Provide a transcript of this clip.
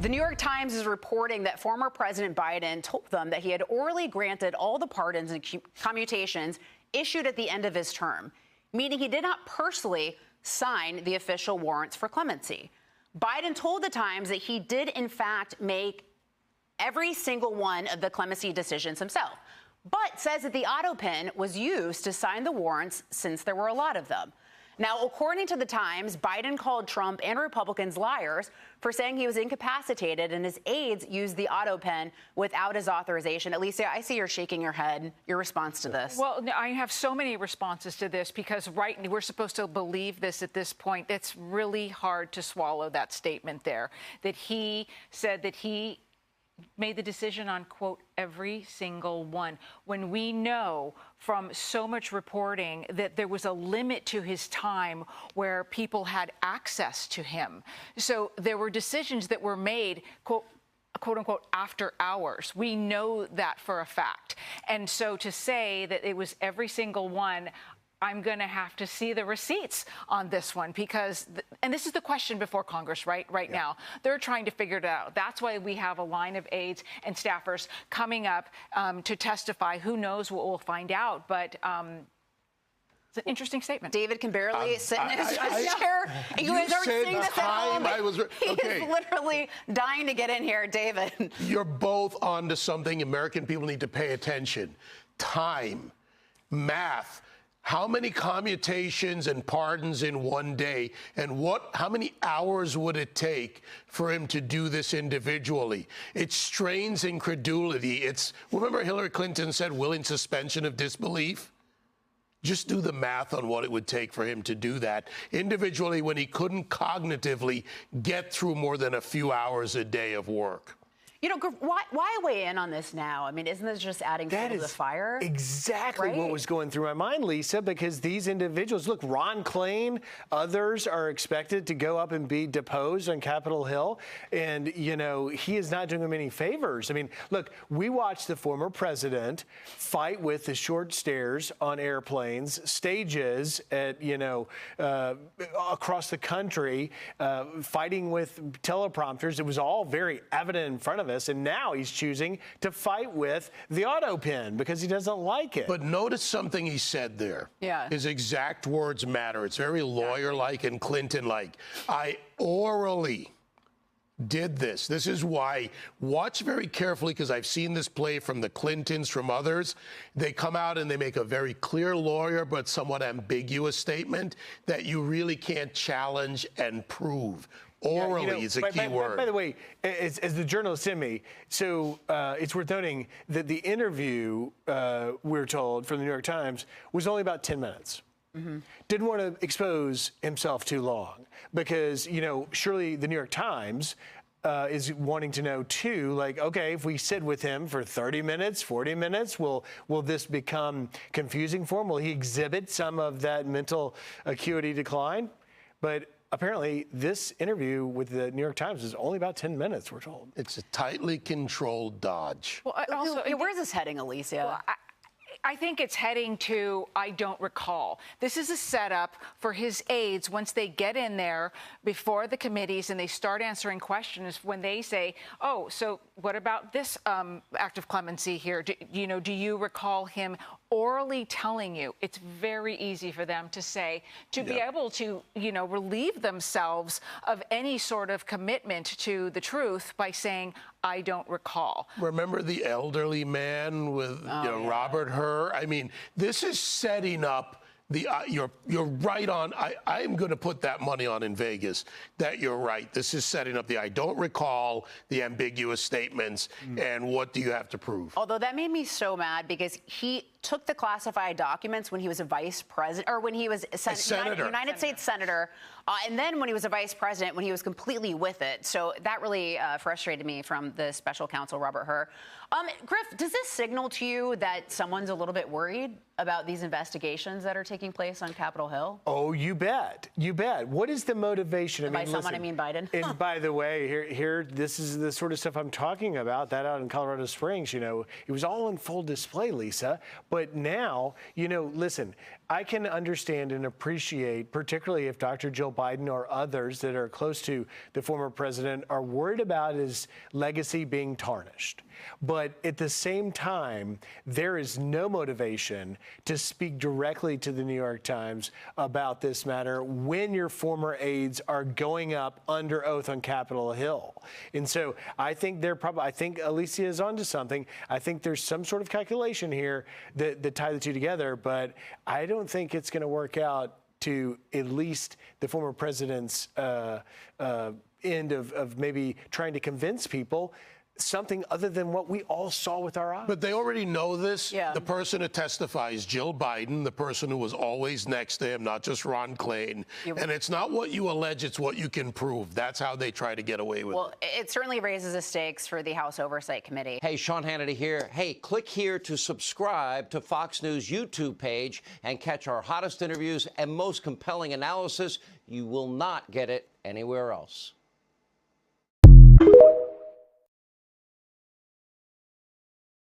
The New York Times is reporting that former President Biden told them that he had orally granted all the pardons and commutations issued at the end of his term, meaning he did not personally sign the official warrants for clemency. Biden told the Times that he did, in fact, make every single one of the clemency decisions himself, but says that the Autopen was used to sign the warrants since there were a lot of them. Now, according to the Times, Biden called Trump and Republicans liars for saying he was incapacitated and his aides used the Autopen without his authorization. Alicia, I see you're shaking your head. Your response to this? Well, I have so many responses to this because we're supposed to believe this at this point. It's really hard to swallow that statement there, that he said that he made the decision on, quote, every single one, when we know from so much reporting that there was a limit to his time where people had access to him. So there were decisions that were made, quote unquote, after hours. We know that for a fact. And so to say that it was every single one, I'm going to have to see the receipts on this one because, and this is the question before Congress right now. They're trying to figure it out. That's why we have a line of aides and staffers coming up to testify. Who knows what we'll find out, but it's an interesting statement. David can barely sit in his chair. You guys aren't seeing this at home. He's literally dying to get in here, David. You're both onto something American people need to pay attention. Time, math. How many commutations and pardons in one day, and how many hours would it take for him to do this individually? It strains incredulity. Remember Hillary Clinton said willing suspension of disbelief? Just do the math on what it would take for him to do that individually when he couldn't cognitively get through more than a few hours a day of work. You know, why weigh in on this now? I mean, isn't this just adding fuel to the fire? Exactly what was going through my mind, Lisa, because these individuals, look, Ron Klain, others are expected to go up and be deposed on Capitol Hill. And, you know, he is not doing them any favors. I mean, look, we watched the former president fight with the short stairs on airplanes, stages at, across the country, fighting with teleprompters. It was all very evident in front of us. And now he's choosing to fight with the Autopen because he doesn't like it. But notice something he said there. Yeah. His exact words matter. It's very lawyer-like and Clinton-like. I orally did this. This is why, watch very carefully, because I've seen this play from the Clintons, from others. They come out and they make a very clear lawyer but somewhat ambiguous statement that you really can't challenge and prove. Orally is a key word. By the way, as the journalist in me, so it's worth noting that the interview, we're told, from the New York Times was only about 10 minutes. Mm-hmm. Didn't want to expose himself too long because, surely the New York Times is wanting to know, too, like, okay, if we sit with him for 30 minutes, 40 minutes, will this become confusing for him? Will he exhibit some of that mental acuity decline? But apparently, this interview with the New York Times is only about 10 minutes, we're told. It's a tightly controlled dodge. Well, also, where's this heading, Alicia? Well, I think it's heading to I don't recall. This is a setup for his aides once they get in there before the committees and they start answering questions when they say, oh, so what about this act of clemency here? Do you recall him orally telling you? It's very easy for them to say, to be able to, relieve themselves of any sort of commitment to the truth by saying, I don't recall. Remember the elderly man with Robert Hur? I mean, this is setting up the you're right on. I'm going to put that money on in Vegas that you're right. This is setting up the I don't recall, the ambiguous statements, and what do you have to prove? Although that made me so mad because he took the classified documents when he was a vice president, or when he was a senator. United States senator, and then when he was a vice president, when he was completely with it. So that really frustrated me from the special counsel, Robert Hur. Griff, does this signal to you that someone's a little bit worried about these investigations that are taking place on Capitol Hill? Oh, you bet. You bet. What is the motivation? By someone, I mean Biden. And by the way, here, this is the sort of stuff I'm talking about, that out in Colorado Springs, it was all in full display, Lisa. But now, listen, I can understand and appreciate, particularly if Dr. Jill Biden or others that are close to the former president are worried about his legacy being tarnished. But at the same time, there is no motivation to speak directly to the New York Times about this matter when your former aides are going up under oath on Capitol Hill. And so I think I think Alicia is onto something. I think there's some sort of calculation here that tie the two together, but I don't think it's going to work out to at least the former president's end of maybe trying to convince people something other than what we all saw with our eyes. But they already know this. Yeah. The person who testifies, Jill Biden, the person who was always next to him, not just Ron Klain. And it's not what you allege, it's what you can prove. That's how they try to get away with it. Well, it certainly raises the stakes for the House Oversight Committee. Hey, Sean Hannity here. Hey, click here to subscribe to Fox News YouTube page and catch our hottest interviews and most compelling analysis. You will not get it anywhere else.